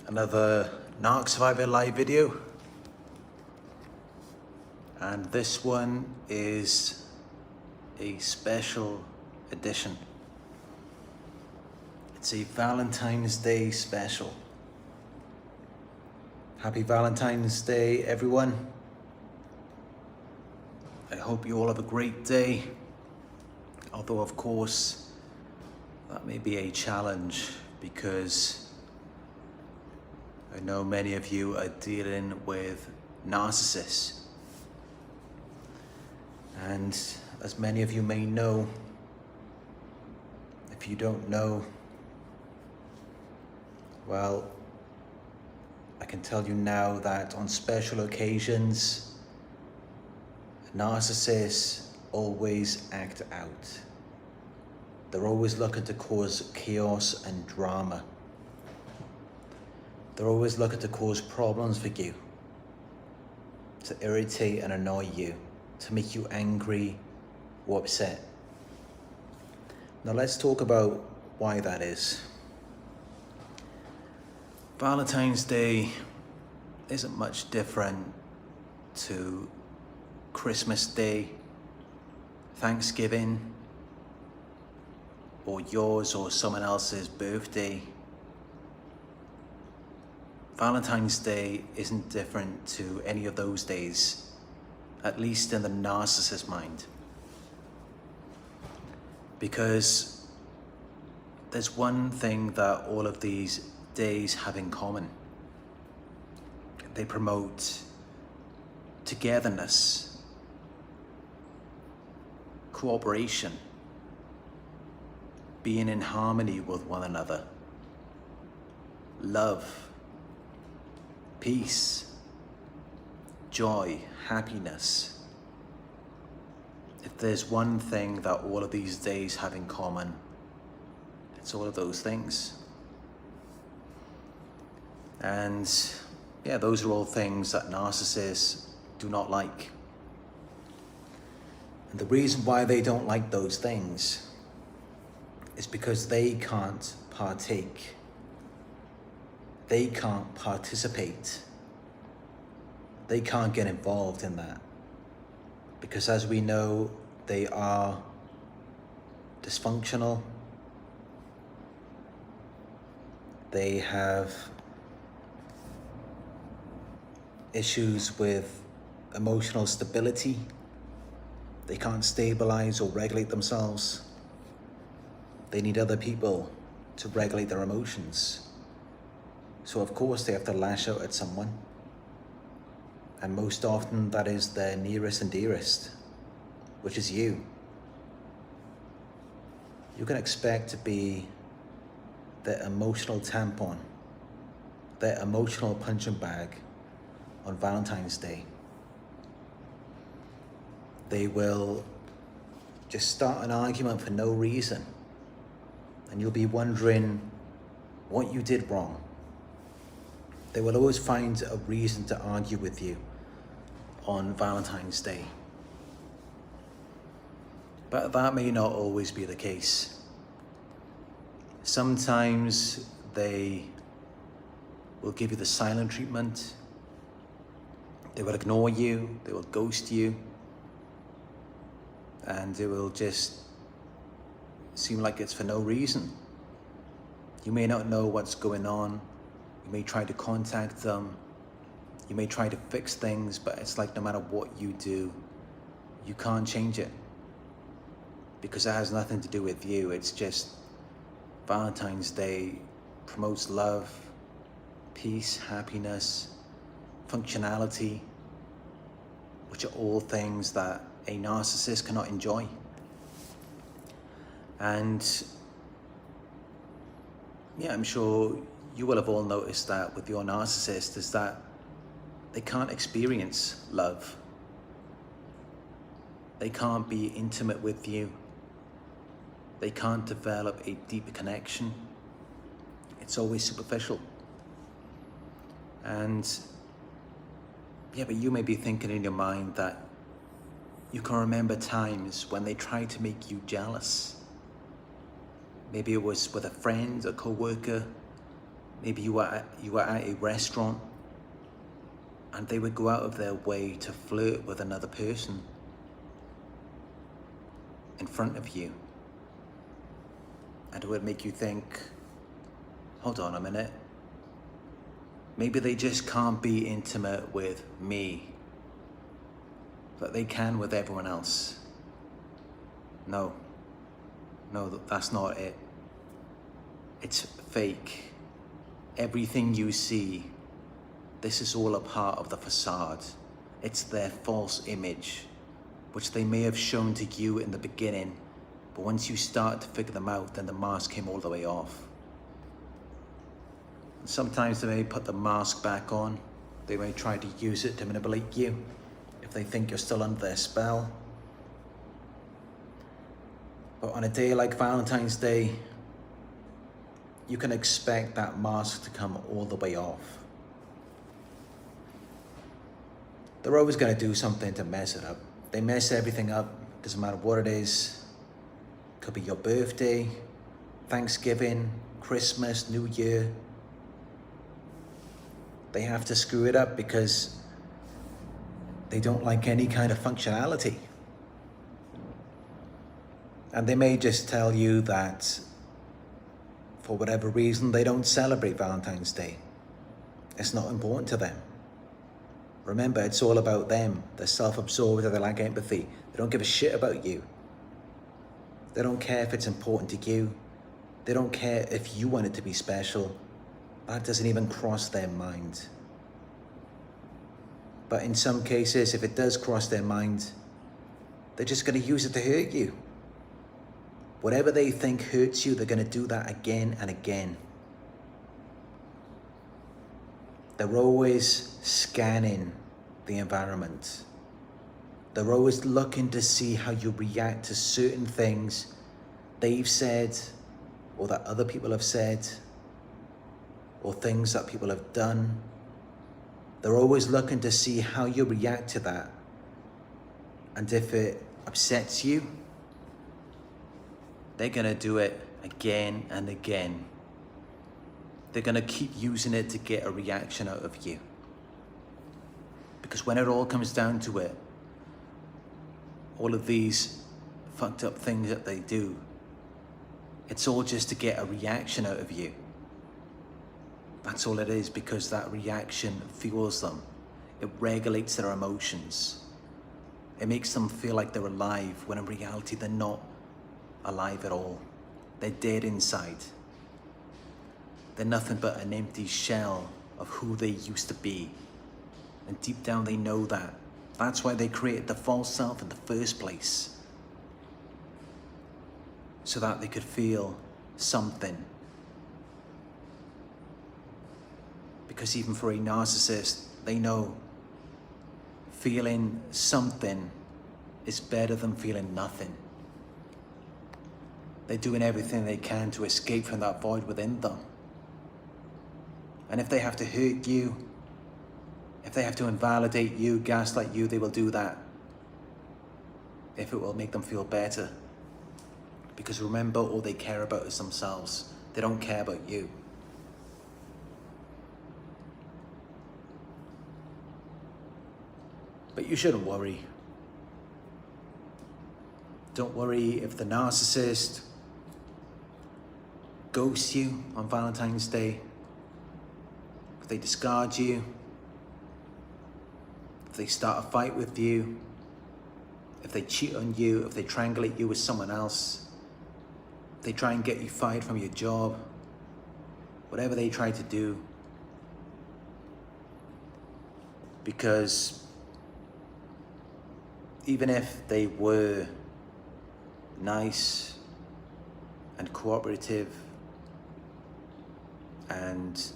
Another Narc Survivor live video, and this one is a special edition. It's a Valentine's Day special. Happy Valentine's Day, everyone. I hope you all have a great day, although of course that may be a challenge because I know many of you are dealing with narcissists. And as many of you may know, if you don't know, well, I can tell you now that on special occasions, narcissists always act out. They're always looking to cause chaos and drama. They're always looking to cause problems for you, to irritate and annoy you, to make you angry or upset. Now let's talk about why that is. Valentine's Day isn't much different to Christmas Day, Thanksgiving, or yours or someone else's birthday. Valentine's Day isn't different to any of those days, at least in the narcissist mind. Because there's one thing that all of these days have in common. They promote togetherness, cooperation, being in harmony with one another, love, peace, joy, happiness. If there's one thing that all of these days have in common, it's all of those things. And yeah, those are all things that narcissists do not like. And the reason why they don't like those things is because they can't partake. They can't participate. They can't get involved in that. Because as we know, they are dysfunctional. They have issues with emotional stability. They can't stabilize or regulate themselves. They need other people to regulate their emotions. So of course they have to lash out at someone. And most often that is their nearest and dearest, which is you. You can expect to be their emotional tampon, their emotional punching bag on Valentine's Day. They will just start an argument for no reason, and you'll be wondering what you did wrong. They will always find a reason to argue with you on Valentine's Day. But that may not always be the case. Sometimes they will give you the silent treatment. They will ignore you, they will ghost you, and it will just seem like it's for no reason. You may not know what's going on. You may try to contact them. You may try to fix things, but it's like no matter what you do, you can't change it. Because it has nothing to do with you. It's just Valentine's Day promotes love, peace, happiness, functionality, which are all things that a narcissist cannot enjoy. And yeah, I'm sure you will have all noticed that with your narcissist is that they can't experience love. They can't be intimate with you. They can't develop a deep connection. It's always superficial. And yeah, but you may be thinking in your mind that you can remember times when they tried to make you jealous. Maybe it was with a friend, a co-worker, Maybe you were at a restaurant and they would go out of their way to flirt with another person in front of you. And it would make you think, hold on a minute, maybe they just can't be intimate with me, but they can with everyone else. No, that's not it. It's fake. Everything you see, this is all a part of the facade. It's their false image, which they may have shown to you in the beginning, but once you start to figure them out, then the mask came all the way off. And sometimes they may put the mask back on. They may try to use it to manipulate you if they think you're still under their spell. But on a day like Valentine's Day, you can expect that mask to come all the way off. They're always going to do something to mess it up. They mess everything up, doesn't matter what it is. Could be your birthday, Thanksgiving, Christmas, New Year. They have to screw it up because they don't like any kind of functionality. And they may just tell you that for whatever reason, they don't celebrate Valentine's Day. It's not important to them. Remember, it's all about them. They're self-absorbed, they lack empathy. They don't give a shit about you. They don't care if it's important to you. They don't care if you want it to be special. That doesn't even cross their mind. But in some cases, if it does cross their mind, they're just going to use it to hurt you. Whatever they think hurts you, they're going to do that again and again. They're always scanning the environment. They're always looking to see how you react to certain things they've said, or that other people have said, or things that people have done. They're always looking to see how you react to that. And if it upsets you, they're gonna do it again and again. They're gonna keep using it to get a reaction out of you. Because when it all comes down to it, all of these fucked up things that they do, it's all just to get a reaction out of you. That's all it is, because that reaction fuels them. It regulates their emotions. It makes them feel like they're alive, when in reality they're not alive at all. They're dead inside. They're nothing but an empty shell of who they used to be. And deep down they know that. That's why they created the false self in the first place. So that they could feel something. Because even for a narcissist, they know feeling something is better than feeling nothing. They're doing everything they can to escape from that void within them. And if they have to hurt you, if they have to invalidate you, gaslight you, they will do that. If it will make them feel better. Because remember, all they care about is themselves. They don't care about you. But you shouldn't worry. Don't worry if the narcissist ghosts you on Valentine's Day, if they discard you, if they start a fight with you, if they cheat on you, if they triangulate you with someone else, if they try and get you fired from your job, whatever they try to do. Because even if they were nice and cooperative and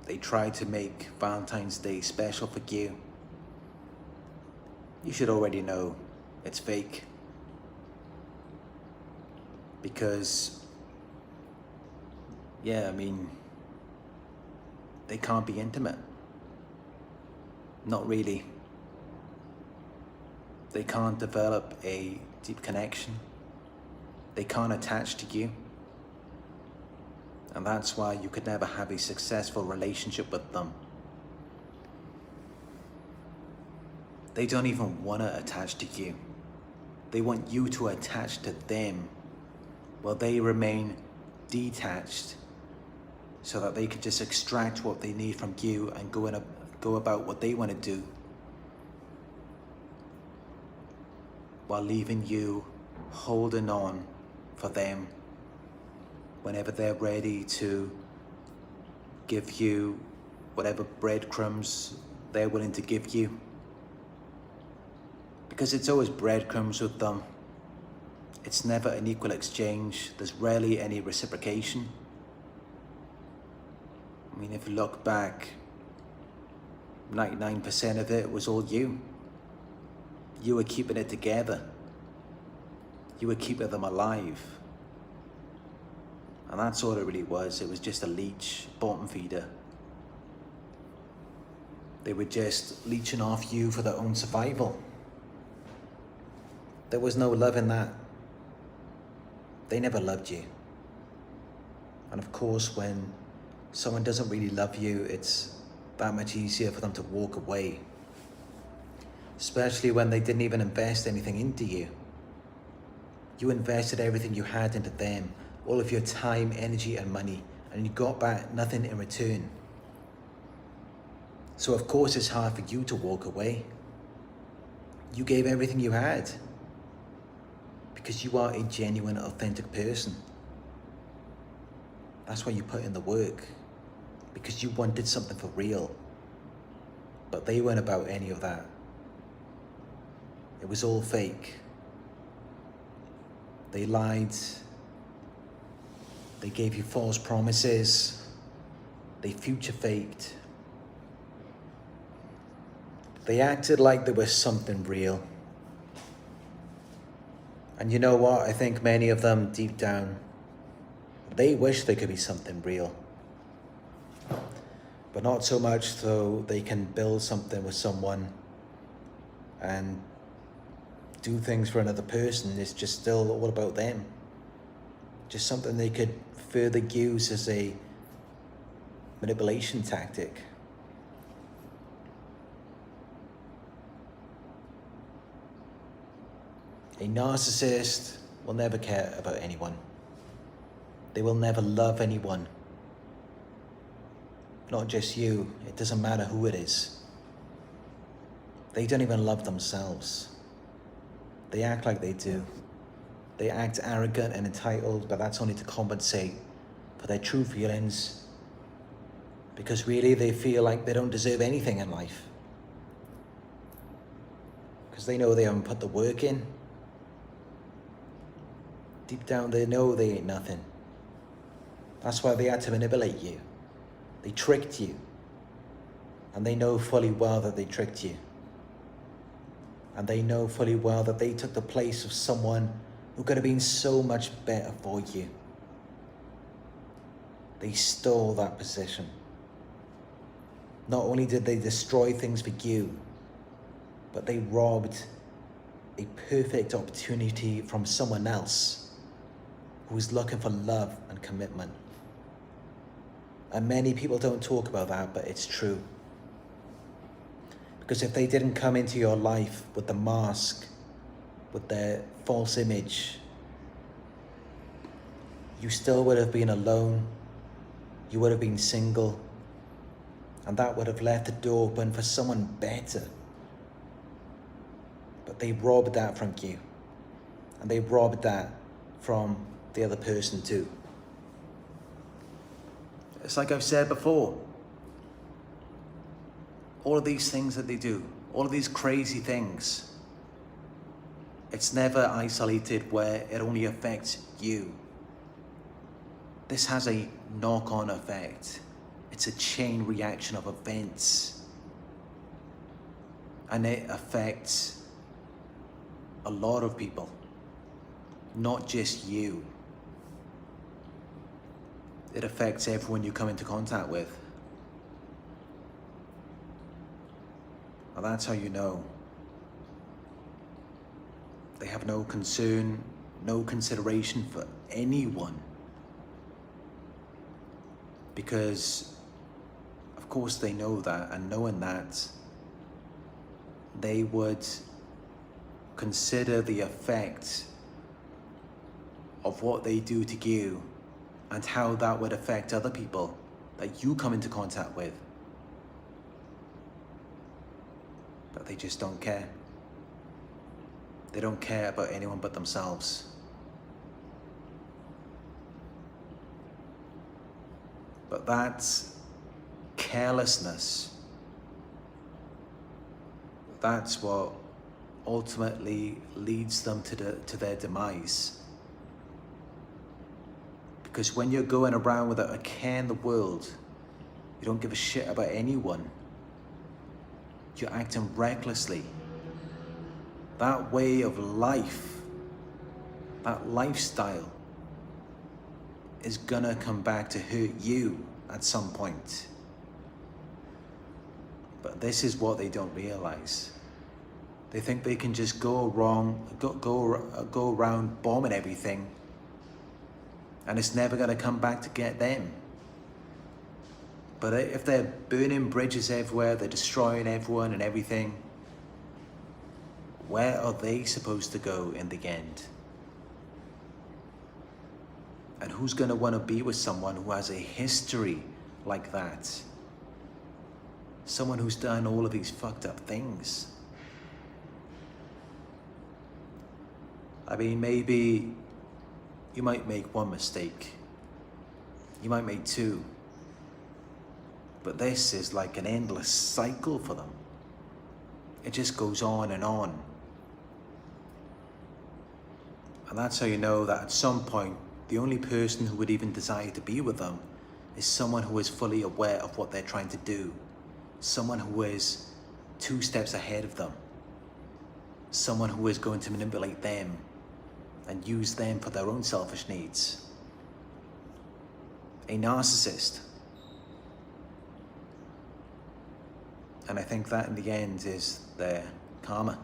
they try to make Valentine's Day special for you, you should already know it's fake. Because, yeah, I mean, they can't be intimate. Not really. They can't develop a deep connection. They can't attach to you. And that's why you could never have a successful relationship with them. They don't even want to attach to you. They want you to attach to them, while they remain detached, so that they can just extract what they need from you and go about what they want to do, while leaving you holding on for them whenever they're ready to give you whatever breadcrumbs they're willing to give you. Because it's always breadcrumbs with them. It's never an equal exchange. There's rarely any reciprocation. I mean, if you look back, 99% of it was all you. You were keeping it together. You were keeping them alive. And that's all it really was. It was just a leech, bottom feeder. They were just leeching off you for their own survival. There was no love in that. They never loved you. And of course, when someone doesn't really love you, it's that much easier for them to walk away. Especially when they didn't even invest anything into you. You invested everything you had into them, all of your time, energy, and money, and you got back nothing in return. So of course it's hard for you to walk away. You gave everything you had, because you are a genuine, authentic person. That's why you put in the work, because you wanted something for real. But they weren't about any of that. It was all fake. They lied. They gave you false promises. They future faked. They acted like there was something real. And you know what? I think many of them, deep down, they wish there could be something real. But not so much so they can build something with someone and do things for another person. It's just still all about them. Just something they could further use as a manipulation tactic. A narcissist will never care about anyone. They will never love anyone. Not just you, it doesn't matter who it is. They don't even love themselves. They act like they do. They act arrogant and entitled, but that's only to compensate for their true feelings, because really they feel like they don't deserve anything in life. Because they know they haven't put the work in. Deep down they know they ain't nothing. That's why they had to manipulate you. They tricked you. And they know fully well that they tricked you. And they know fully well that they took the place of someone who could have been so much better for you. They stole that position. Not only did they destroy things for you, but they robbed a perfect opportunity from someone else who was looking for love and commitment. And many people don't talk about that, but it's true. Because if they didn't come into your life with the mask, with their false image, you still would have been alone. You would have been single. And that would have left the door open for someone better. But they robbed that from you. And they robbed that from the other person too. It's like I've said before. All of these things that they do, all of these crazy things, it's never isolated where it only affects you. This has a knock-on effect. It's a chain reaction of events. And it affects a lot of people, not just you. It affects everyone you come into contact with. And that's how you know. They have no concern, no consideration for anyone. because of course they know that, and knowing that, they would consider the effect of what they do to you and how that would affect other people that you come into contact with. But they just don't care. They don't care about anyone but themselves. But that's carelessness. That's what ultimately leads them to their demise. Because when you're going around without a care in the world, you don't give a shit about anyone, you're acting recklessly. That way of life, that lifestyle, is gonna come back to hurt you at some point. But this is what they don't realize. They think they can just go around bombing everything, and it's never gonna come back to get them. But if they're burning bridges everywhere, they're destroying everyone and everything, where are they supposed to go in the end? And who's gonna wanna be with someone who has a history like that? Someone who's done all of these fucked up things. I mean, maybe you might make one mistake. You might make two. But this is like an endless cycle for them. It just goes on and on. And that's how you know that at some point, the only person who would even desire to be with them is someone who is fully aware of what they're trying to do. Someone who is 2 steps ahead of them. Someone who is going to manipulate them and use them for their own selfish needs. A narcissist. And I think that in the end is their karma.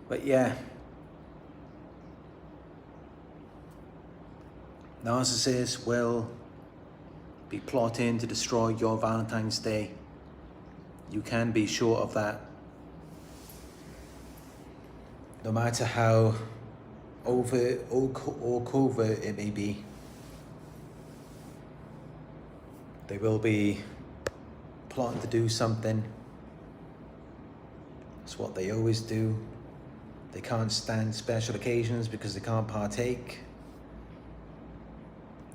But yeah, narcissists will be plotting to destroy your Valentine's Day. You can be sure of that. No matter how overt or covert it may be, they will be plotting to do something. It's what they always do. They can't stand special occasions because they can't partake.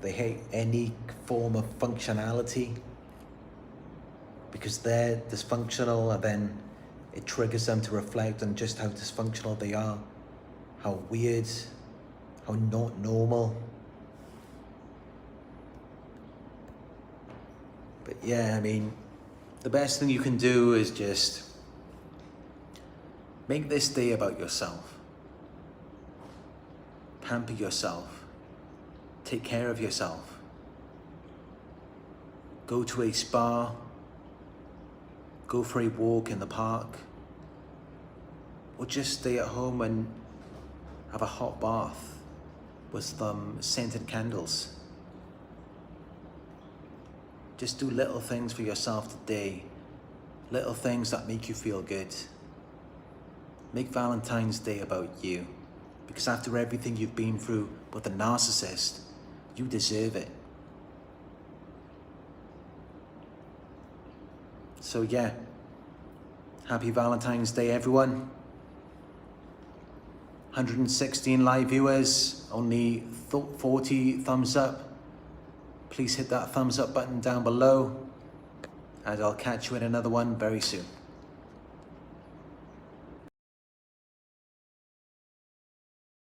They hate any form of functionality because they're dysfunctional, and then it triggers them to reflect on just how dysfunctional they are, how weird, how not normal. But yeah, I mean, the best thing you can do is just make this day about yourself. Pamper yourself. Take care of yourself. Go to a spa. Go for a walk in the park. Or just stay at home and have a hot bath with some scented candles. Just do little things for yourself today. Little things that make you feel good. Make Valentine's Day about you, because after everything you've been through with a narcissist, you deserve it. So yeah, happy Valentine's Day, everyone. 116 live viewers, only 40 thumbs up. Please hit that thumbs up button down below, and I'll catch you in another one very soon.